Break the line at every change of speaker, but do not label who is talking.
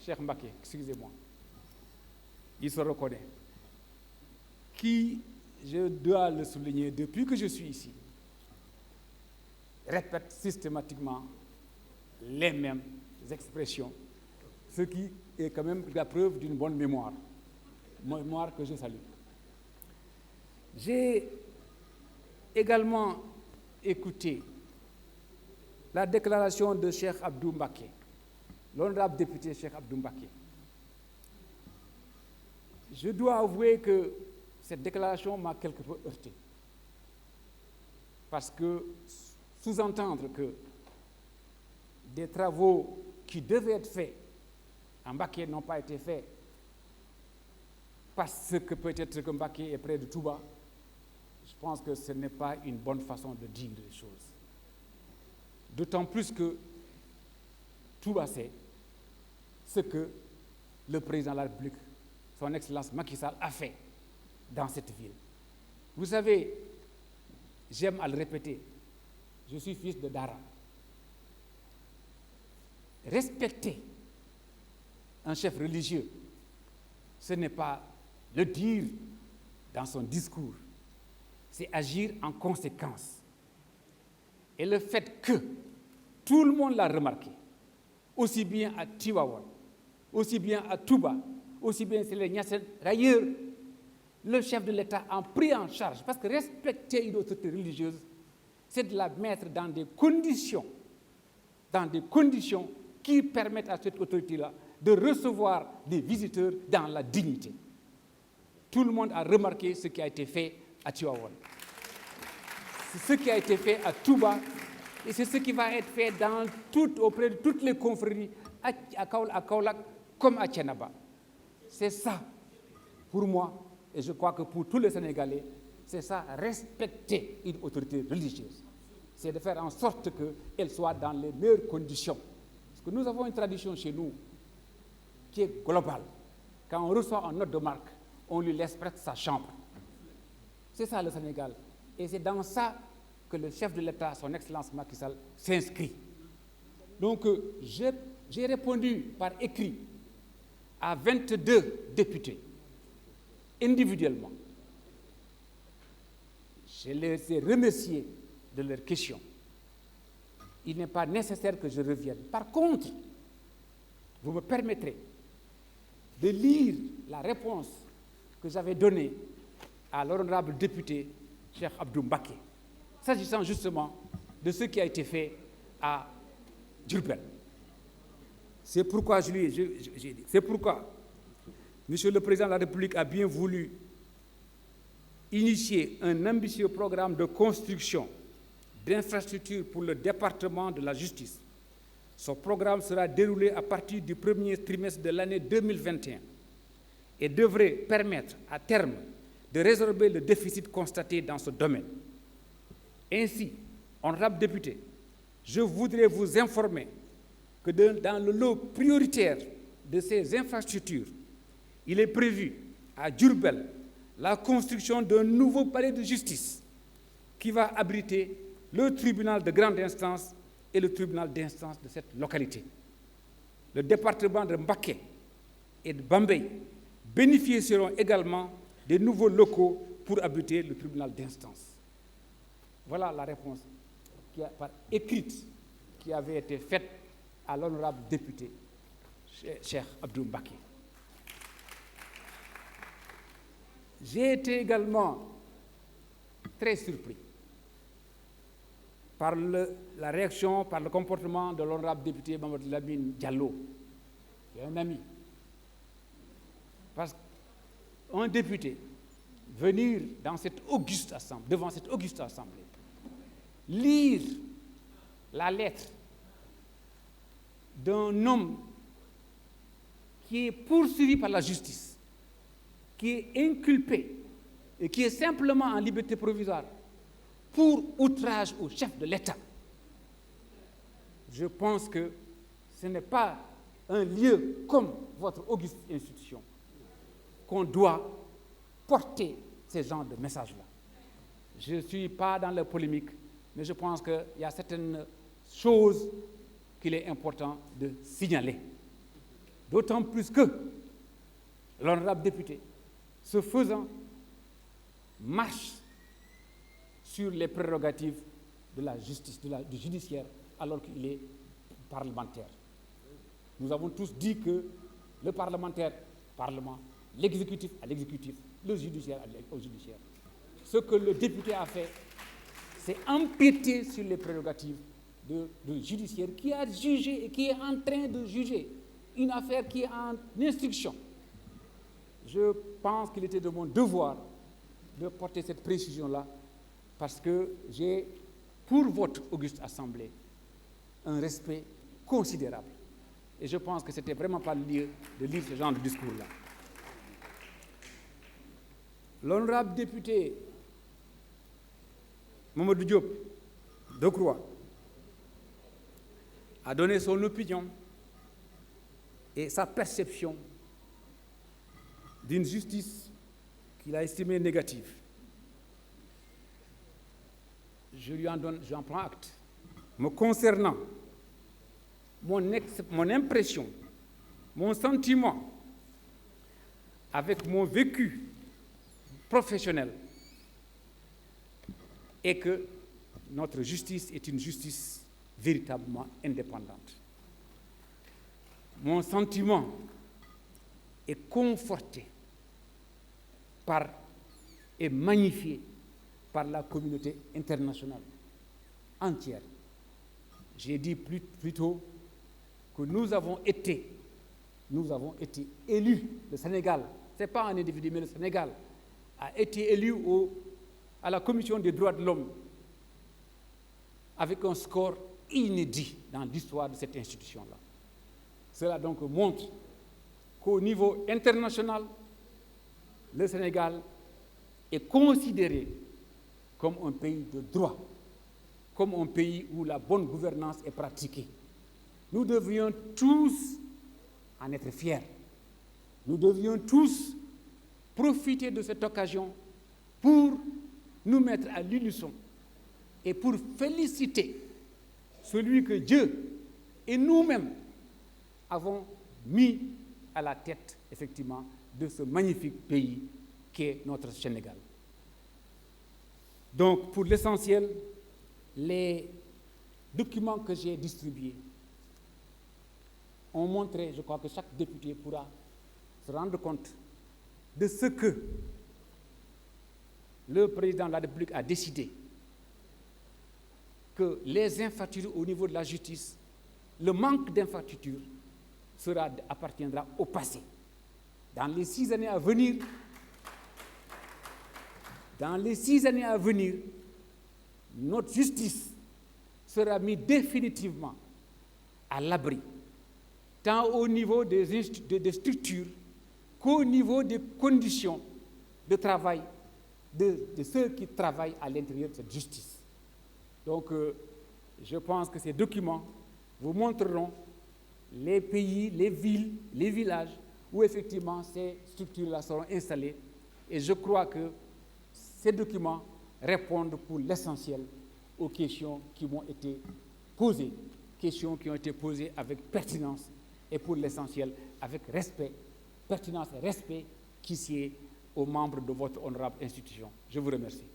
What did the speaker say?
Cheikh Mbacké, excusez-moi, il se reconnaît, qui, je dois le souligner, depuis que je suis ici, répète systématiquement les mêmes expressions, ce qui est quand même la preuve d'une bonne mémoire que je salue. J'ai également écouté la déclaration de Cheikh Abdou Mbacké, l'honorable député Cheikh Abdou Mbacké. Je dois avouer que cette déclaration m'a quelque peu heurté, parce que sous-entendre que des travaux qui devaient être faits en Mbacké n'ont pas été faits parce que peut-être que Mbacké est près de Touba, je pense que ce n'est pas une bonne façon de dire les choses. D'autant plus que Touba sait ce que le président de la République, son Excellence Macky Sall, a fait dans cette ville. Vous savez, j'aime à le répéter, je suis fils de Dara. Respecter un chef religieux, ce n'est pas le dire dans son discours, c'est agir en conséquence. Et le fait que tout le monde l'a remarqué, aussi bien à Tivaouane, aussi bien à Touba, aussi bien chez les Niassènes, d'ailleurs, le chef de l'État a pris en charge, parce que respecter une autorité religieuse, c'est de la mettre dans des conditions qui permettent à cette autorité-là de recevoir des visiteurs dans la dignité. Tout le monde a remarqué ce qui a été fait à Tivaouane. C'est ce qui a été fait à Touba, et c'est ce qui va être fait auprès de toutes les confréries, à Kaolack comme à Thiénaba. C'est ça, pour moi, et je crois que pour tous les Sénégalais, c'est ça, respecter une autorité religieuse. C'est de faire en sorte qu'elle soit dans les meilleures conditions. Parce que nous avons une tradition chez nous qui est globale. Quand on reçoit un hôte de marque, on lui laisse presque sa chambre. C'est ça le Sénégal. Et c'est dans ça que le chef de l'État, son Excellence Macky Sall, s'inscrit. Donc, j'ai répondu par écrit à 22 députés, individuellement. Je les ai remerciés de leurs questions. Il n'est pas nécessaire que je revienne. Par contre, vous me permettrez de lire la réponse que j'avais donnée à l'honorable député Cheikh Abdou Mbacké, s'agissant justement de ce qui a été fait à Diourbel. C'est pourquoi c'est pourquoi Monsieur le Président de la République a bien voulu initier un ambitieux programme de construction d'infrastructures pour le département de la justice. Ce programme sera déroulé à partir du premier trimestre de l'année 2021 et devrait permettre à terme de résorber le déficit constaté dans ce domaine. Ainsi, honorable député, je voudrais vous informer que dans le lot prioritaire de ces infrastructures, il est prévu à Diourbel la construction d'un nouveau palais de justice qui va abriter le tribunal de grande instance et le tribunal d'instance de cette localité. Le département de Mbacké et de Bambey bénéficieront également des nouveaux locaux pour abriter le tribunal d'instance. Voilà la réponse par écrite qui avait été faite à l'honorable député Cheikh Abdou Mbacké. J'ai été également très surpris par la réaction, par le comportement de l'honorable député Mamadou Lamine Diallo, qui est un ami. Parce qu'un député venir devant cette auguste assemblée, lire la lettre d'un homme qui est poursuivi par la justice, qui est inculpé et qui est simplement en liberté provisoire pour outrage au chef de l'État. Je pense que ce n'est pas un lieu comme votre auguste institution qu'on doit porter ces genres de messages-là. Je ne suis pas dans la polémique, mais je pense qu'il y a certaines choses qu'il est important de signaler. D'autant plus que l'honorable député, ce faisant, marche sur les prérogatives de la justice, du judiciaire, alors qu'il est parlementaire. Nous avons tous dit que le parlementaire, parlement, l'exécutif à l'exécutif, le judiciaire au judiciaire. Ce que le député a fait, c'est empiéter sur les prérogatives du judiciaire qui a jugé et qui est en train de juger une affaire qui est en instruction. Je pense qu'il était de mon devoir de porter cette précision-là parce que j'ai, pour votre auguste assemblée, un respect considérable. Et je pense que ce n'était vraiment pas le lieu de lire ce genre de discours-là. L'honorable député Mamadou Diop Decroix a donné son opinion et sa perception d'une justice qu'il a estimée négative. J'en prends acte. Me concernant, mon impression, mon sentiment, avec mon vécu professionnel, est que notre justice est une justice véritablement indépendante. Mon sentiment est conforté et magnifié par la communauté internationale entière. J'ai dit plus tôt que nous avons été élus, le Sénégal, ce n'est pas un individu, mais le Sénégal a été élu à la Commission des droits de l'homme avec un score inédit dans l'histoire de cette institution-là. Cela donc montre qu'au niveau international, le Sénégal est considéré comme un pays de droit, comme un pays où la bonne gouvernance est pratiquée. Nous devrions tous en être fiers. Nous devrions tous profiter de cette occasion pour nous mettre à l'unisson et pour féliciter celui que Dieu et nous-mêmes avons mis à la tête, effectivement, de ce magnifique pays qu'est notre Sénégal. Donc, pour l'essentiel, les documents que j'ai distribués ont montré, je crois que chaque député pourra se rendre compte de ce que le président de la République a décidé, que les infrastructures au niveau de la justice, le manque d'infrastructures appartiendra au passé. Dans les 6 années à venir, notre justice sera mise définitivement à l'abri, tant au niveau des structures qu'au niveau des conditions de travail de ceux qui travaillent à l'intérieur de cette justice. Donc, je pense que ces documents vous montreront les pays, les villes, les villages où effectivement ces structures-là seront installées. Et je crois que ces documents répondent pour l'essentiel aux questions qui m'ont été posées, questions qui ont été posées avec pertinence et pour l'essentiel avec respect, pertinence et respect qui sied aux membres de votre honorable institution. Je vous remercie.